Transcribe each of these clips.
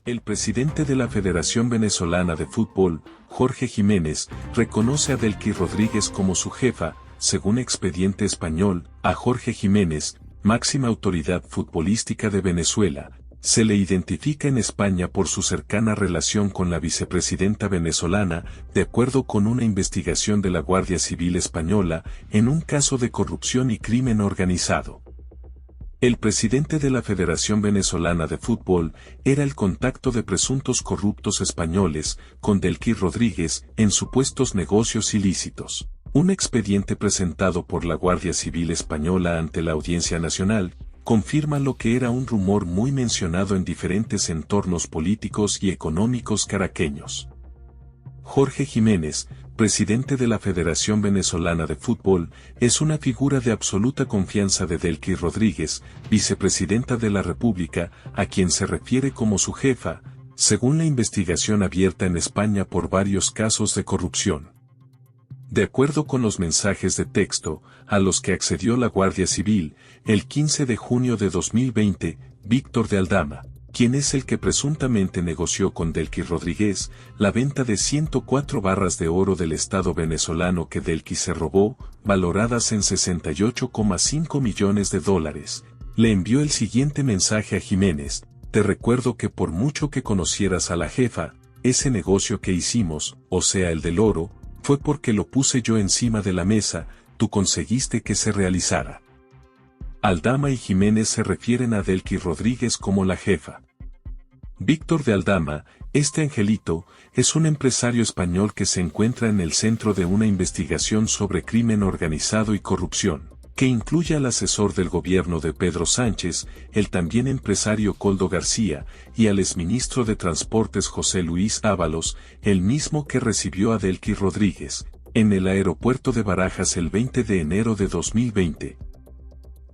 El presidente de la Federación Venezolana de Fútbol, Jorge Jiménez, reconoce a Delcy Rodríguez como su jefa. Según Expediente Español, a Jorge Jiménez, máxima autoridad futbolística de Venezuela, se le identifica en España por su cercana relación con la vicepresidenta venezolana, de acuerdo con una investigación de la Guardia Civil Española, en un caso de corrupción y crimen organizado. El presidente de la Federación Venezolana de Fútbol era el contacto de presuntos corruptos españoles con Delcy Rodríguez en supuestos negocios ilícitos. Un expediente presentado por la Guardia Civil Española ante la Audiencia Nacional confirma lo que era un rumor muy mencionado en diferentes entornos políticos y económicos caraqueños. Jorge Jiménez, presidente de la Federación Venezolana de Fútbol, es una figura de absoluta confianza de Delcy Rodríguez, vicepresidenta de la República, a quien se refiere como su jefa, según la investigación abierta en España por varios casos de corrupción. De acuerdo con los mensajes de texto, a los que accedió la Guardia Civil, el 15 de junio de 2020, Víctor de Aldama, quien es el que presuntamente negoció con Delcy Rodríguez la venta de 104 barras de oro del Estado venezolano que Delcy se robó, valoradas en $68,5 millones, le envió el siguiente mensaje a Jiménez: te recuerdo que por mucho que conocieras a la jefa, ese negocio que hicimos, o sea el del oro, fue porque lo puse yo encima de la mesa, tú conseguiste que se realizara. Aldama y Jiménez se refieren a Delcy Rodríguez como la jefa. Víctor de Aldama, este angelito, es un empresario español que se encuentra en el centro de una investigación sobre crimen organizado y corrupción, que incluye al asesor del gobierno de Pedro Sánchez, el también empresario Koldo García, y al exministro de Transportes José Luis Ábalos, el mismo que recibió a Delcy Rodríguez, en el aeropuerto de Barajas el 20 de enero de 2020.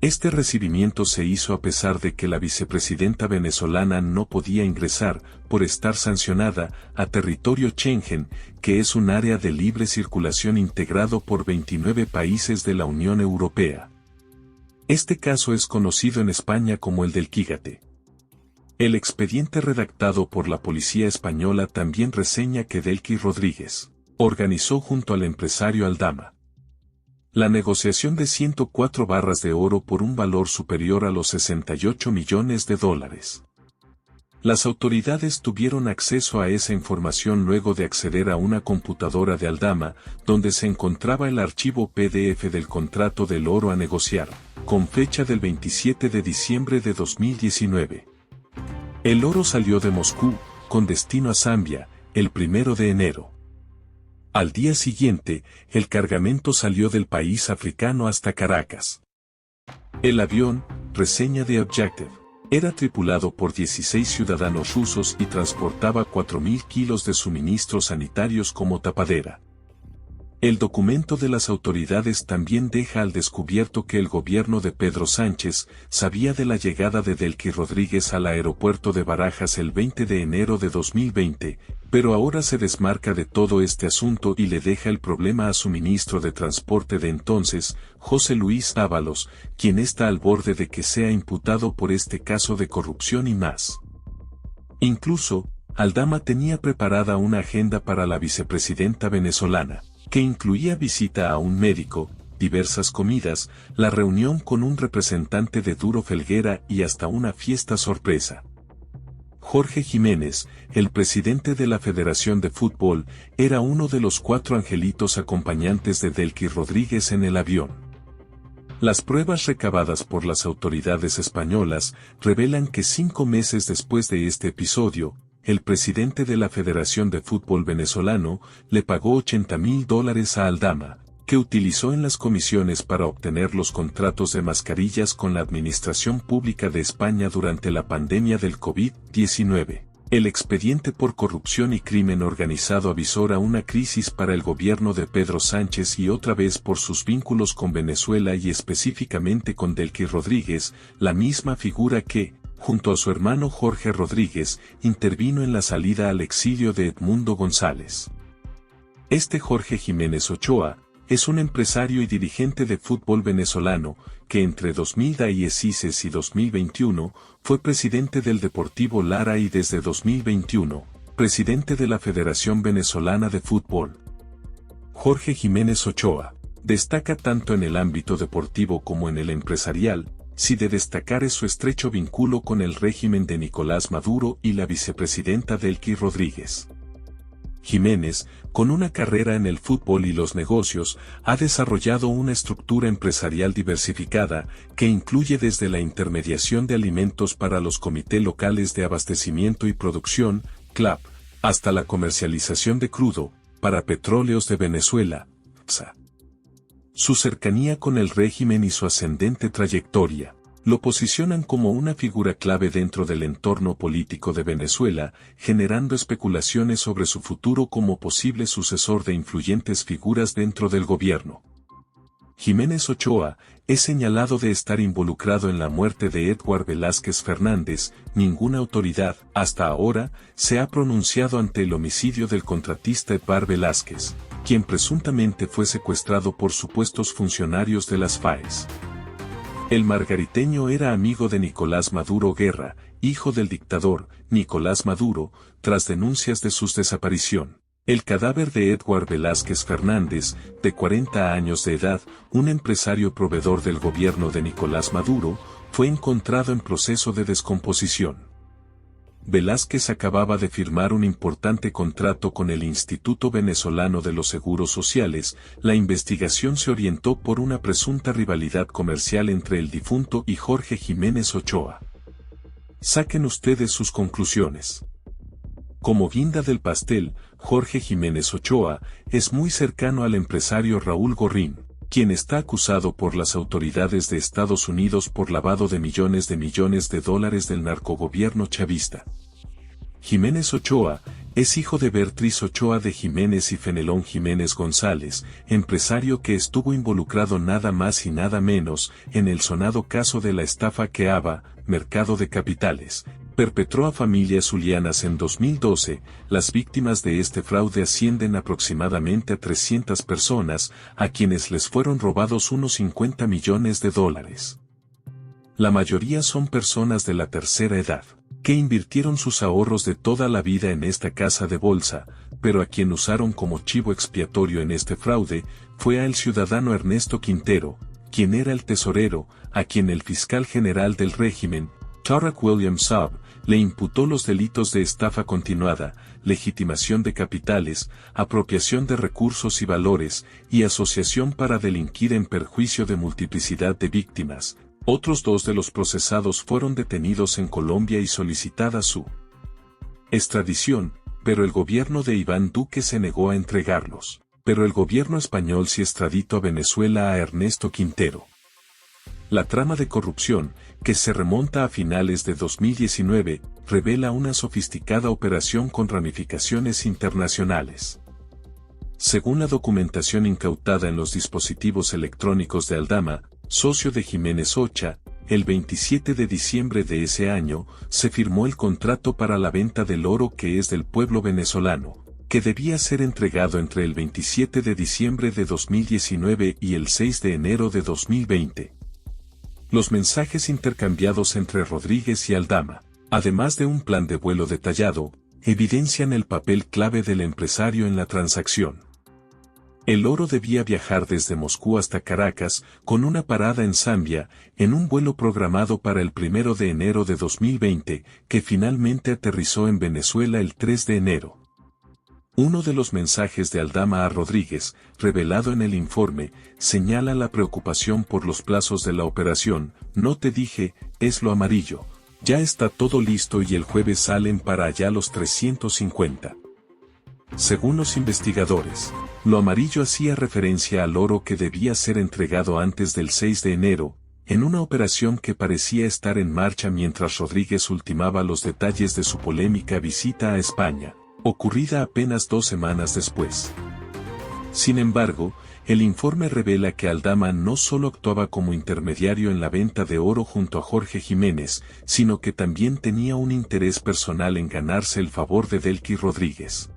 Este recibimiento se hizo a pesar de que la vicepresidenta venezolana no podía ingresar, por estar sancionada, a territorio Schengen, que es un área de libre circulación integrado por 29 países de la Unión Europea. Este caso es conocido en España como el del Quígate. El expediente redactado por la policía española también reseña que Delcy Rodríguez organizó junto al empresario Aldama la negociación de 104 barras de oro por un valor superior a los $68 millones. Las autoridades tuvieron acceso a esa información luego de acceder a una computadora de Aldama, donde se encontraba el archivo PDF del contrato del oro a negociar, con fecha del 27 de diciembre de 2019. El oro salió de Moscú, con destino a Zambia, el 1 de enero. Al día siguiente, el cargamento salió del país africano hasta Caracas. El avión, reseña de Objective, era tripulado por 16 ciudadanos rusos y transportaba 4.000 kilos de suministros sanitarios como tapadera. El documento de las autoridades también deja al descubierto que el gobierno de Pedro Sánchez sabía de la llegada de Delcy Rodríguez al aeropuerto de Barajas el 20 de enero de 2020, pero ahora se desmarca de todo este asunto y le deja el problema a su ministro de Transporte de entonces, José Luis Ábalos, quien está al borde de que sea imputado por este caso de corrupción y más. Incluso, Aldama tenía preparada una agenda para la vicepresidenta venezolana, que incluía visita a un médico, diversas comidas, la reunión con un representante de Duro Felguera y hasta una fiesta sorpresa. Jorge Jiménez, el presidente de la Federación de Fútbol, era uno de los 4 angelitos acompañantes de Delcy Rodríguez en el avión. Las pruebas recabadas por las autoridades españolas revelan que 5 meses después de este episodio, el presidente de la Federación de Fútbol venezolano le pagó $80.000 a Aldama, que utilizó en las comisiones para obtener los contratos de mascarillas con la Administración Pública de España durante la pandemia del COVID-19. El expediente por corrupción y crimen organizado avisora una crisis para el gobierno de Pedro Sánchez y otra vez por sus vínculos con Venezuela y específicamente con Delcy Rodríguez, la misma figura que, junto a su hermano Jorge Rodríguez, intervino en la salida al exilio de Edmundo González. Este Jorge Jiménez Ochoa, es un empresario y dirigente de fútbol venezolano, que entre 2016 y 2021, fue presidente del Deportivo Lara y desde 2021, presidente de la Federación Venezolana de Fútbol. Jorge Jiménez Ochoa, destaca tanto en el ámbito deportivo como en el empresarial, si de destacar es su estrecho vínculo con el régimen de Nicolás Maduro y la vicepresidenta Delcy Rodríguez. Jiménez, con una carrera en el fútbol y los negocios, ha desarrollado una estructura empresarial diversificada, que incluye desde la intermediación de alimentos para los comités locales de abastecimiento y producción, CLAP, hasta la comercialización de crudo, para Petróleos de Venezuela, PSA. Su cercanía con el régimen y su ascendente trayectoria lo posicionan como una figura clave dentro del entorno político de Venezuela, generando especulaciones sobre su futuro como posible sucesor de influyentes figuras dentro del gobierno. Jiménez Ochoa es señalado de estar involucrado en la muerte de Edward Velázquez Fernández. Ninguna autoridad, hasta ahora, se ha pronunciado ante el homicidio del contratista Edward Velázquez, quien presuntamente fue secuestrado por supuestos funcionarios de las FAES. El margariteño era amigo de Nicolás Maduro Guerra, hijo del dictador Nicolás Maduro, tras denuncias de su desaparición. El cadáver de Edward Velázquez Fernández, de 40 años de edad, un empresario proveedor del gobierno de Nicolás Maduro, fue encontrado en proceso de descomposición. Velázquez acababa de firmar un importante contrato con el Instituto Venezolano de los Seguros Sociales. La investigación se orientó por una presunta rivalidad comercial entre el difunto y Jorge Jiménez Ochoa. Saquen ustedes sus conclusiones. Como guinda del pastel, Jorge Jiménez Ochoa es muy cercano al empresario Raúl Gorrín, quien está acusado por las autoridades de Estados Unidos por lavado de millones de dólares del narcogobierno chavista. Jiménez Ochoa es hijo de Beatriz Ochoa de Jiménez y Fenelón Jiménez González, empresario que estuvo involucrado nada más y nada menos en el sonado caso de la estafa que ABA, Mercado de Capitales, perpetró a familias zulianas en 2012. Las víctimas de este fraude ascienden aproximadamente a 300 personas, a quienes les fueron robados unos 50 millones de dólares. La mayoría son personas de la tercera edad, que invirtieron sus ahorros de toda la vida en esta casa de bolsa, pero a quien usaron como chivo expiatorio en este fraude, fue al ciudadano Ernesto Quintero, quien era el tesorero, a quien el fiscal general del régimen, Tarek William Saab, le imputó los delitos de estafa continuada, legitimación de capitales, apropiación de recursos y valores, y asociación para delinquir en perjuicio de multiplicidad de víctimas. Otros dos de los procesados fueron detenidos en Colombia y solicitada su extradición, pero el gobierno de Iván Duque se negó a entregarlos. Pero el gobierno español sí extraditó a Venezuela a Ernesto Quintero. La trama de corrupción, que se remonta a finales de 2019, revela una sofisticada operación con ramificaciones internacionales. Según la documentación incautada en los dispositivos electrónicos de Aldama, socio de Jiménez Ochoa, el 27 de diciembre de ese año, se firmó el contrato para la venta del oro que es del pueblo venezolano, que debía ser entregado entre el 27 de diciembre de 2019 y el 6 de enero de 2020. Los mensajes intercambiados entre Rodríguez y Aldama, además de un plan de vuelo detallado, evidencian el papel clave del empresario en la transacción. El oro debía viajar desde Moscú hasta Caracas, con una parada en Zambia, en un vuelo programado para el 1 de enero de 2020, que finalmente aterrizó en Venezuela el 3 de enero. Uno de los mensajes de Aldama a Rodríguez, revelado en el informe, señala la preocupación por los plazos de la operación. No te dije, es lo amarillo. Ya está todo listo y el jueves salen para allá los 350. Según los investigadores, lo amarillo hacía referencia al oro que debía ser entregado antes del 6 de enero, en una operación que parecía estar en marcha mientras Rodríguez ultimaba los detalles de su polémica visita a España, ocurrida apenas 2 semanas después. Sin embargo, el informe revela que Aldama no solo actuaba como intermediario en la venta de oro junto a Jorge Jiménez, sino que también tenía un interés personal en ganarse el favor de Delcy Rodríguez.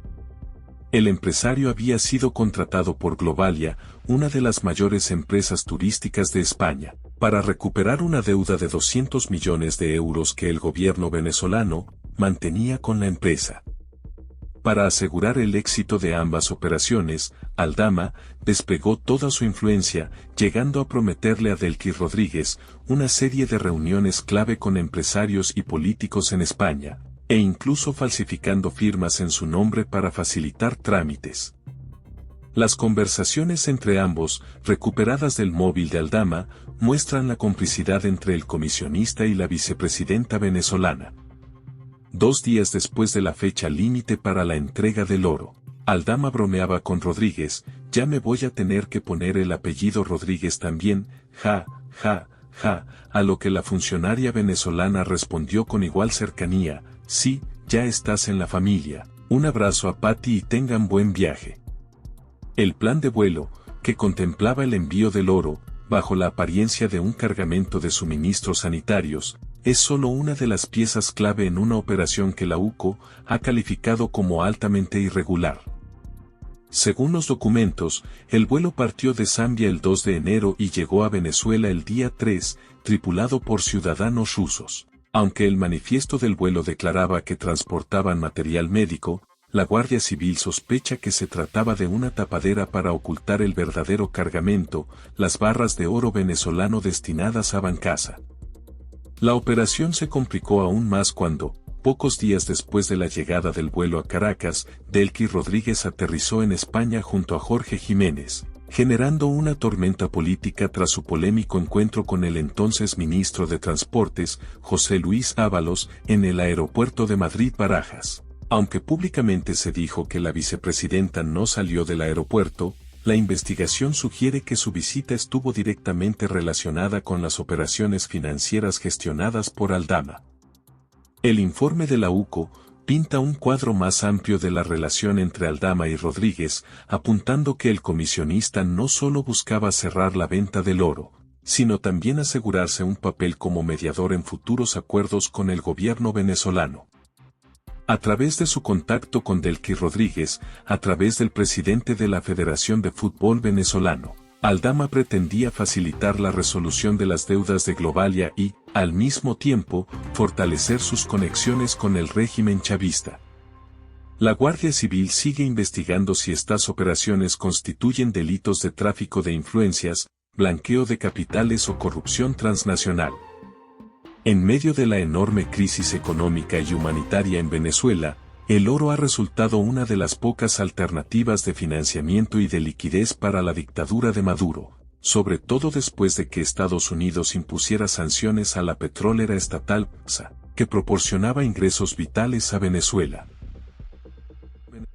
El empresario había sido contratado por Globalia, una de las mayores empresas turísticas de España, para recuperar una deuda de 200 millones de euros que el gobierno venezolano mantenía con la empresa. Para asegurar el éxito de ambas operaciones, Aldama desplegó toda su influencia, llegando a prometerle a Delcy Rodríguez una serie de reuniones clave con empresarios y políticos en España, e incluso falsificando firmas en su nombre para facilitar trámites. Las conversaciones entre ambos, recuperadas del móvil de Aldama, muestran la complicidad entre el comisionista y la vicepresidenta venezolana. 2 días después de la fecha límite para la entrega del oro, Aldama bromeaba con Rodríguez: ya me voy a tener que poner el apellido Rodríguez también, ja, ja, ja, a lo que la funcionaria venezolana respondió con igual cercanía: sí, ya estás en la familia, un abrazo a Patti y tengan buen viaje. El plan de vuelo, que contemplaba el envío del oro, bajo la apariencia de un cargamento de suministros sanitarios, es solo una de las piezas clave en una operación que la UCO ha calificado como altamente irregular. Según los documentos, el vuelo partió de Zambia el 2 de enero y llegó a Venezuela el día 3, tripulado por ciudadanos rusos. Aunque el manifiesto del vuelo declaraba que transportaban material médico, la Guardia Civil sospecha que se trataba de una tapadera para ocultar el verdadero cargamento, las barras de oro venezolano destinadas a Bancasa. La operación se complicó aún más cuando, pocos días después de la llegada del vuelo a Caracas, Delcy Rodríguez aterrizó en España junto a Jorge Jiménez, generando una tormenta política tras su polémico encuentro con el entonces ministro de Transportes, José Luis Ábalos, en el aeropuerto de Madrid-Barajas. Aunque públicamente se dijo que la vicepresidenta no salió del aeropuerto, la investigación sugiere que su visita estuvo directamente relacionada con las operaciones financieras gestionadas por Aldama. El informe de la UCO pinta un cuadro más amplio de la relación entre Aldama y Rodríguez, apuntando que el comisionista no solo buscaba cerrar la venta del oro, sino también asegurarse un papel como mediador en futuros acuerdos con el gobierno venezolano. A través de su contacto con Delcy Rodríguez, a través del presidente de la Federación de Fútbol Venezolano, Aldama pretendía facilitar la resolución de las deudas de Globalia y, al mismo tiempo, fortalecer sus conexiones con el régimen chavista. La Guardia Civil sigue investigando si estas operaciones constituyen delitos de tráfico de influencias, blanqueo de capitales o corrupción transnacional. En medio de la enorme crisis económica y humanitaria en Venezuela, el oro ha resultado una de las pocas alternativas de financiamiento y de liquidez para la dictadura de Maduro, sobre todo después de que Estados Unidos impusiera sanciones a la petrolera estatal PSA, que proporcionaba ingresos vitales a Venezuela.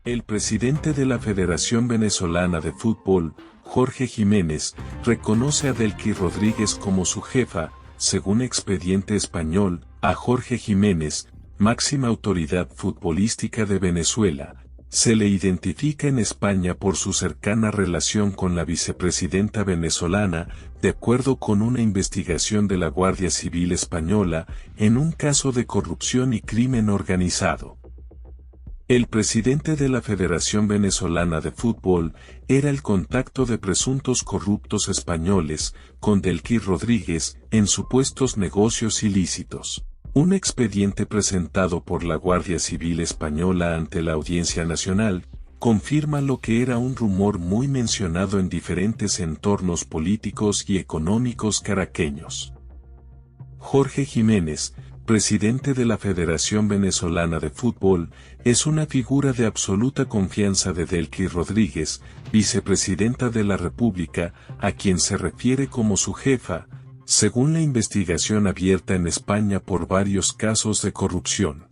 El presidente de la Federación Venezolana de Fútbol, Jorge Jiménez, reconoce a Delcy Rodríguez como su jefa. Según Expediente Español, a Jorge Jiménez, máxima autoridad futbolística de Venezuela, se le identifica en España por su cercana relación con la vicepresidenta venezolana, de acuerdo con una investigación de la Guardia Civil Española, en un caso de corrupción y crimen organizado. El presidente de la Federación Venezolana de Fútbol era el contacto de presuntos corruptos españoles con Delcy Rodríguez en supuestos negocios ilícitos. Un expediente presentado por la Guardia Civil Española ante la Audiencia Nacional confirma lo que era un rumor muy mencionado en diferentes entornos políticos y económicos caraqueños. Jorge Jiménez, presidente de la Federación Venezolana de Fútbol, es una figura de absoluta confianza de Delcy Rodríguez, vicepresidenta de la República, a quien se refiere como su jefa, según la investigación abierta en España por varios casos de corrupción.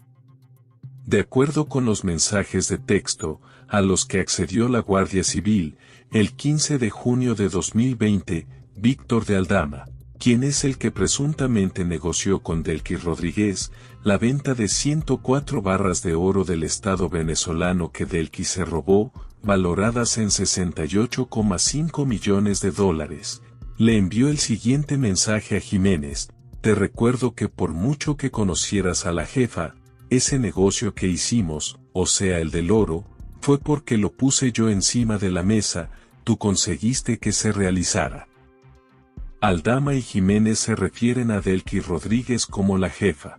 De acuerdo con los mensajes de texto, a los que accedió la Guardia Civil, el 15 de junio de 2020, Víctor de Aldama, quien es el que presuntamente negoció con Delcy Rodríguez la venta de 104 barras de oro del Estado venezolano que Delcy se robó, valoradas en $68,5 millones, le envió el siguiente mensaje a Jiménez: te recuerdo que por mucho que conocieras a la jefa, ese negocio que hicimos, o sea el del oro, fue porque lo puse yo encima de la mesa, tú conseguiste que se realizara. Aldama y Jiménez se refieren a Delcy Rodríguez como la jefa.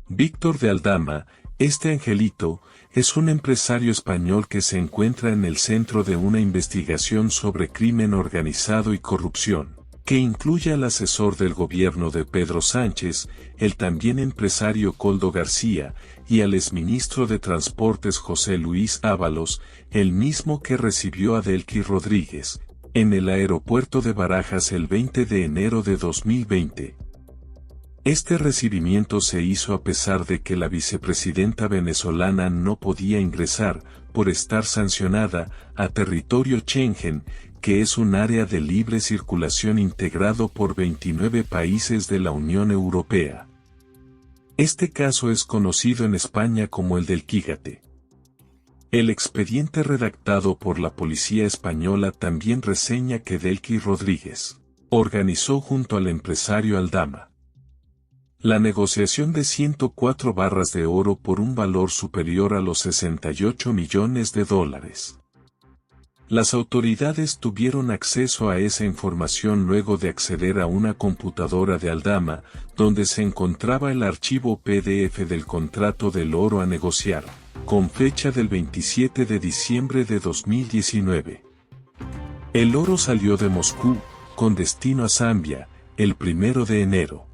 Víctor de Aldama, este angelito, es un empresario español que se encuentra en el centro de una investigación sobre crimen organizado y corrupción, que incluye al asesor del gobierno de Pedro Sánchez, el también empresario Koldo García, y al exministro de Transportes José Luis Ábalos, el mismo que recibió a Delcy Rodríguez, en el aeropuerto de Barajas el 20 de enero de 2020. Este recibimiento se hizo a pesar de que la vicepresidenta venezolana no podía ingresar, por estar sancionada, a territorio Schengen, que es un área de libre circulación integrado por 29 países de la Unión Europea. Este caso es conocido en España como el del Quígate. El expediente redactado por la policía española también reseña que Delcy Rodríguez organizó junto al empresario Aldama la negociación de 104 barras de oro por un valor superior a los 68 millones de dólares. Las autoridades tuvieron acceso a esa información luego de acceder a una computadora de Aldama, donde se encontraba el archivo PDF del contrato del oro a negociar, con fecha del 27 de diciembre de 2019. El oro salió de Moscú, con destino a Zambia, el 1 de enero.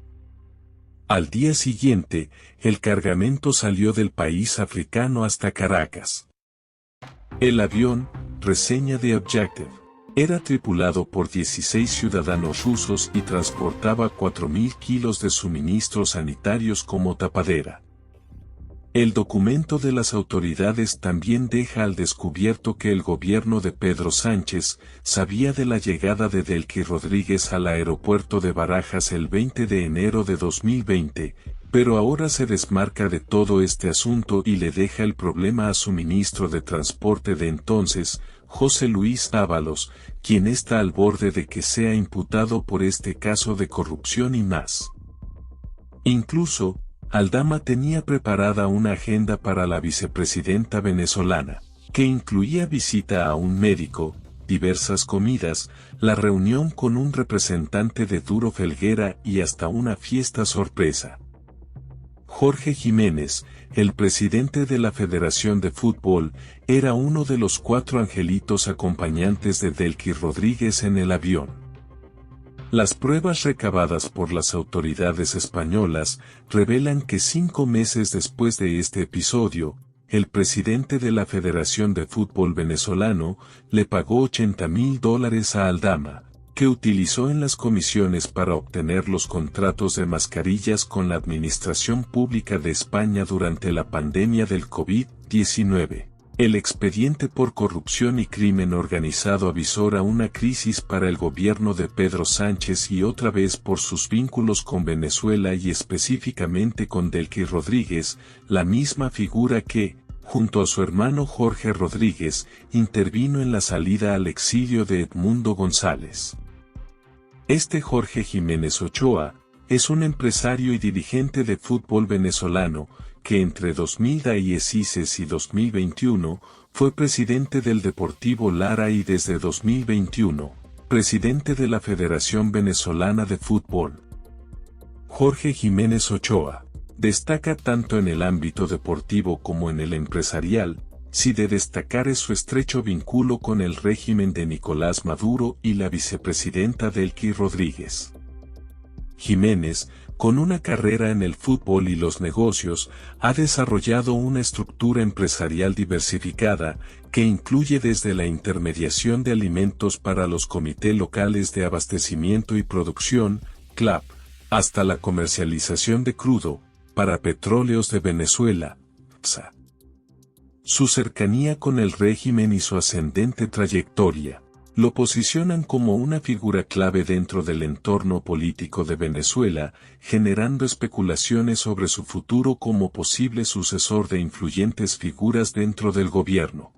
Al día siguiente, el cargamento salió del país africano hasta Caracas. El avión, reseña de Objective, era tripulado por 16 ciudadanos rusos y transportaba 4.000 kilos de suministros sanitarios como tapadera. El documento de las autoridades también deja al descubierto que el gobierno de Pedro Sánchez sabía de la llegada de Delcy Rodríguez al aeropuerto de Barajas el 20 de enero de 2020, pero ahora se desmarca de todo este asunto y le deja el problema a su ministro de Transporte de entonces, José Luis Ábalos, quien está al borde de que sea imputado por este caso de corrupción y más. Incluso, Aldama tenía preparada una agenda para la vicepresidenta venezolana, que incluía visita a un médico, diversas comidas, la reunión con un representante de Duro Felguera y hasta una fiesta sorpresa. Jorge Jiménez, el presidente de la Federación de Fútbol, era uno de los 4 angelitos acompañantes de Delcy Rodríguez en el avión. Las pruebas recabadas por las autoridades españolas revelan que 5 meses después de este episodio, el presidente de la Federación de Fútbol venezolano le pagó $80.000 a Aldama, que utilizó en las comisiones para obtener los contratos de mascarillas con la Administración Pública de España durante la pandemia del COVID-19. El expediente por corrupción y crimen organizado avisora una crisis para el gobierno de Pedro Sánchez y otra vez por sus vínculos con Venezuela y específicamente con Delcy Rodríguez, la misma figura que, junto a su hermano Jorge Rodríguez, intervino en la salida al exilio de Edmundo González. Este Jorge Jiménez Ochoa, es un empresario y dirigente de fútbol venezolano, que entre 2016 y 2021, fue presidente del Deportivo Lara y desde 2021, presidente de la Federación Venezolana de Fútbol. Jorge Jiménez Ochoa, destaca tanto en el ámbito deportivo como en el empresarial, si de destacar es su estrecho vínculo con el régimen de Nicolás Maduro y la vicepresidenta Delcy Rodríguez. Jiménez, con una carrera en el fútbol y los negocios, ha desarrollado una estructura empresarial diversificada, que incluye desde la intermediación de alimentos para los comités locales de abastecimiento y producción, CLAP, hasta la comercialización de crudo, para Petróleos de Venezuela, PSA. Su cercanía con el régimen y su ascendente trayectoria lo posicionan como una figura clave dentro del entorno político de Venezuela, generando especulaciones sobre su futuro como posible sucesor de influyentes figuras dentro del gobierno.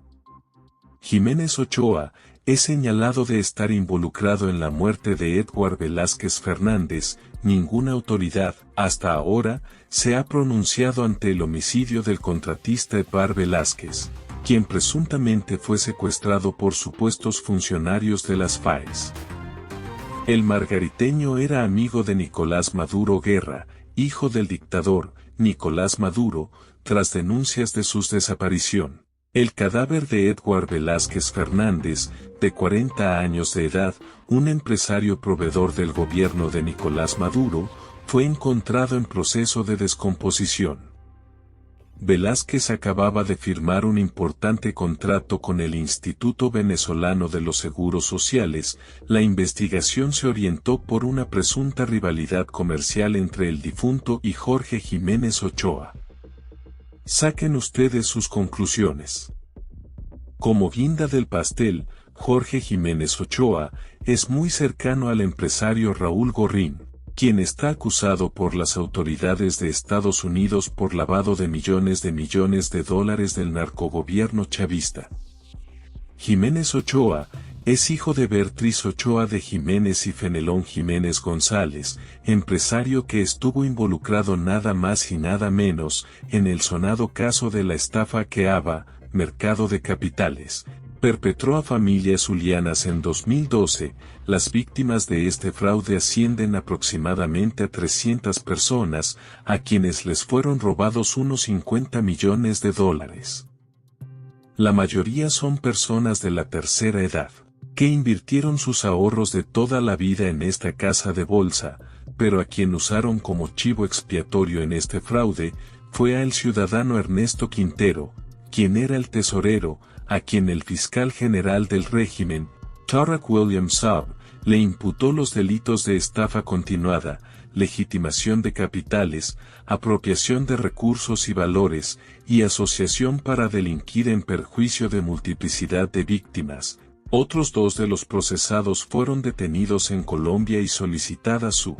Jiménez Ochoa es señalado de estar involucrado en la muerte de Edward Velázquez Fernández. Ninguna autoridad, hasta ahora, se ha pronunciado ante el homicidio del contratista Edward Velázquez, quien presuntamente fue secuestrado por supuestos funcionarios de las FAES. El margariteño era amigo de Nicolás Maduro Guerra, hijo del dictador, Nicolás Maduro, tras denuncias de su desaparición. El cadáver de Edward Velázquez Fernández, de 40 años de edad, un empresario proveedor del gobierno de Nicolás Maduro, fue encontrado en proceso de descomposición. Velázquez acababa de firmar un importante contrato con el Instituto Venezolano de los Seguros Sociales. La investigación se orientó por una presunta rivalidad comercial entre el difunto y Jorge Jiménez Ochoa. Saquen ustedes sus conclusiones. Como guinda del pastel, Jorge Jiménez Ochoa es muy cercano al empresario Raúl Gorrín, quien está acusado por las autoridades de Estados Unidos por lavado de millones de dólares del narcogobierno chavista. Jiménez Ochoa es hijo de Beatriz Ochoa de Jiménez y Fenelón Jiménez González, empresario que estuvo involucrado nada más y nada menos en el sonado caso de la estafa que ABA, Mercado de Capitales, perpetró a familias zulianas en 2012. Las víctimas de este fraude ascienden aproximadamente a 300 personas, a quienes les fueron robados unos 50 millones de dólares. La mayoría son personas de la tercera edad, que invirtieron sus ahorros de toda la vida en esta casa de bolsa, pero a quien usaron como chivo expiatorio en este fraude, fue al ciudadano Ernesto Quintero, quien era el tesorero, a quien el fiscal general del régimen, Tareq William Saab, le imputó los delitos de estafa continuada, legitimación de capitales, apropiación de recursos y valores, y asociación para delinquir en perjuicio de multiplicidad de víctimas. Otros dos de los procesados fueron detenidos en Colombia y solicitada su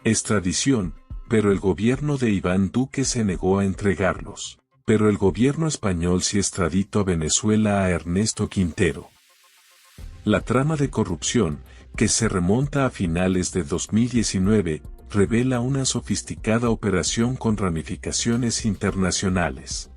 extradición, pero el gobierno de Iván Duque se negó a entregarlos. Pero el gobierno español sí extraditó a Venezuela a Ernesto Quintero. La trama de corrupción, que se remonta a finales de 2019, revela una sofisticada operación con ramificaciones internacionales.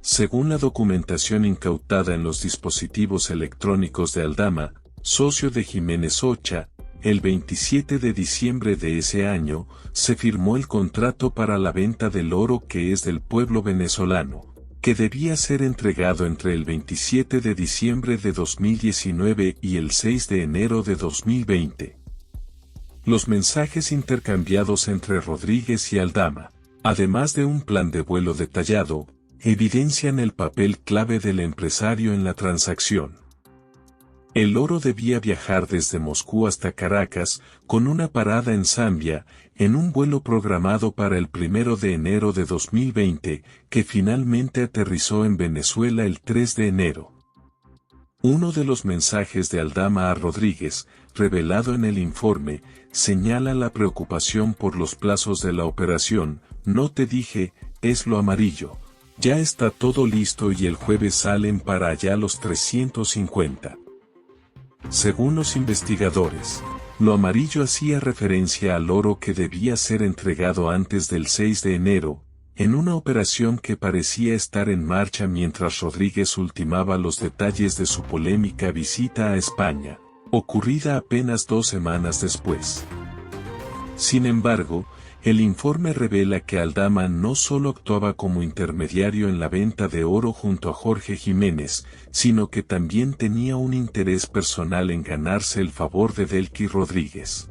Según la documentación incautada en los dispositivos electrónicos de Aldama, socio de Jiménez Ochoa, el 27 de diciembre de ese año, se firmó el contrato para la venta del oro que es del pueblo venezolano, que debía ser entregado entre el 27 de diciembre de 2019 y el 6 de enero de 2020. Los mensajes intercambiados entre Rodríguez y Aldama, además de un plan de vuelo detallado, evidencian el papel clave del empresario en la transacción. El oro debía viajar desde Moscú hasta Caracas, con una parada en Zambia, en un vuelo programado para el 1 de enero de 2020, que finalmente aterrizó en Venezuela el 3 de enero. Uno de los mensajes de Aldama a Rodríguez, revelado en el informe, señala la preocupación por los plazos de la operación. No te dije, es lo amarillo. Ya está todo listo y el jueves salen para allá los 350. Según los investigadores, lo amarillo hacía referencia al oro que debía ser entregado antes del 6 de enero, en una operación que parecía estar en marcha mientras Rodríguez ultimaba los detalles de su polémica visita a España, ocurrida apenas 2 semanas después. Sin embargo, el informe revela que Aldama no solo actuaba como intermediario en la venta de oro junto a Jorge Jiménez, sino que también tenía un interés personal en ganarse el favor de Delqui Rodríguez.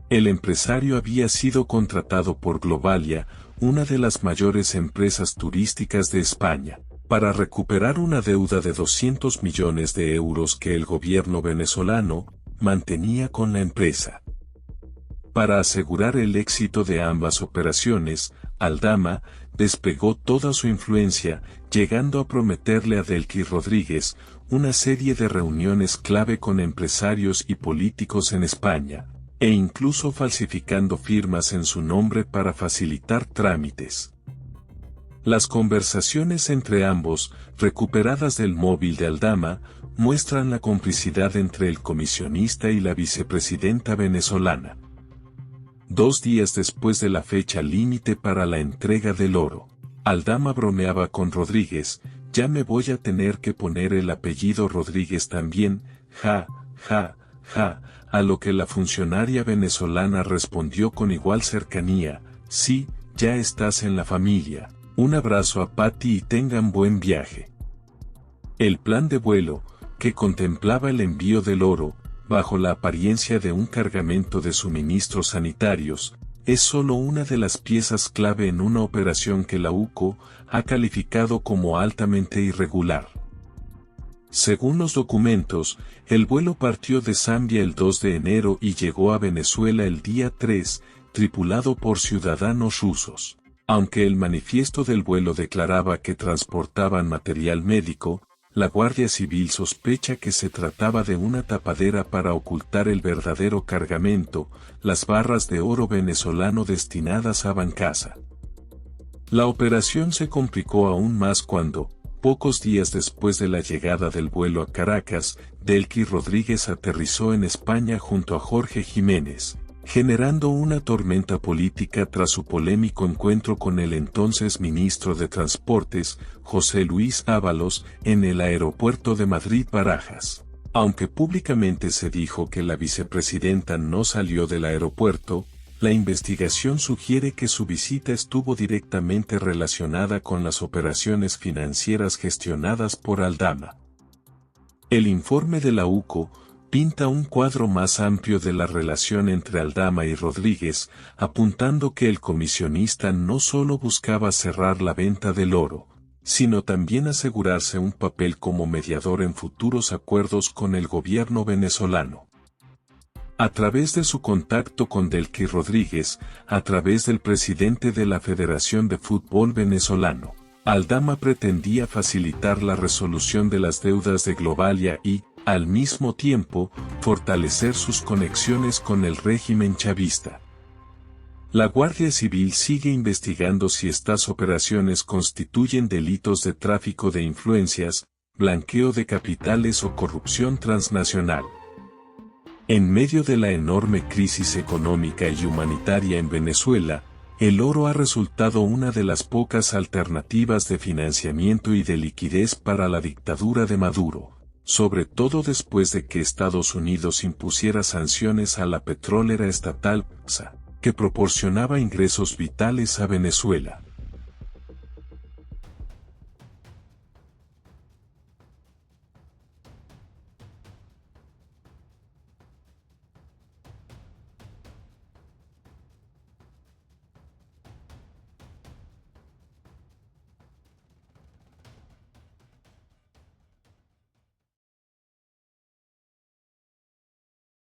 El empresario había sido contratado por Globalia, una de las mayores empresas turísticas de España, para recuperar una deuda de 200 millones de euros que el gobierno venezolano mantenía con la empresa. Para asegurar el éxito de ambas operaciones, Aldama desplegó toda su influencia, llegando a prometerle a Delqui Rodríguez una serie de reuniones clave con empresarios y políticos en España, e incluso falsificando firmas en su nombre para facilitar trámites. Las conversaciones entre ambos, recuperadas del móvil de Aldama, muestran la complicidad entre el comisionista y la vicepresidenta venezolana. 2 días después de la fecha límite para la entrega del oro, Aldama bromeaba con Rodríguez, ya me voy a tener que poner el apellido Rodríguez también, ja, ja, ja, a lo que la funcionaria venezolana respondió con igual cercanía, sí, ya estás en la familia, un abrazo a Patty y tengan buen viaje. El plan de vuelo, que contemplaba el envío del oro, bajo la apariencia de un cargamento de suministros sanitarios, es solo una de las piezas clave en una operación que la UCO ha calificado como altamente irregular. Según los documentos, el vuelo partió de Zambia el 2 de enero y llegó a Venezuela el día 3, tripulado por ciudadanos rusos. Aunque el manifiesto del vuelo declaraba que transportaban material médico, la Guardia Civil sospecha que se trataba de una tapadera para ocultar el verdadero cargamento, las barras de oro venezolano destinadas a Bancasa. La operación se complicó aún más cuando, pocos días después de la llegada del vuelo a Caracas, Delcy Rodríguez aterrizó en España junto a Jorge Jiménez, generando una tormenta política tras su polémico encuentro con el entonces ministro de Transportes, José Luis Ábalos, en el aeropuerto de Madrid-Barajas. Aunque públicamente se dijo que la vicepresidenta no salió del aeropuerto, la investigación sugiere que su visita estuvo directamente relacionada con las operaciones financieras gestionadas por Aldama. El informe de la UCO pinta un cuadro más amplio de la relación entre Aldama y Rodríguez, apuntando que el comisionista no solo buscaba cerrar la venta del oro, sino también asegurarse un papel como mediador en futuros acuerdos con el gobierno venezolano. A través de su contacto con Delcy Rodríguez, a través del presidente de la Federación de Fútbol Venezolano, Aldama pretendía facilitar la resolución de las deudas de Globalia y, al mismo tiempo, fortalecer sus conexiones con el régimen chavista. La Guardia Civil sigue investigando si estas operaciones constituyen delitos de tráfico de influencias, blanqueo de capitales o corrupción transnacional. En medio de la enorme crisis económica y humanitaria en Venezuela, el oro ha resultado una de las pocas alternativas de financiamiento y de liquidez para la dictadura de Maduro, sobre todo después de que Estados Unidos impusiera sanciones a la petrolera estatal PDVSA, que proporcionaba ingresos vitales a Venezuela.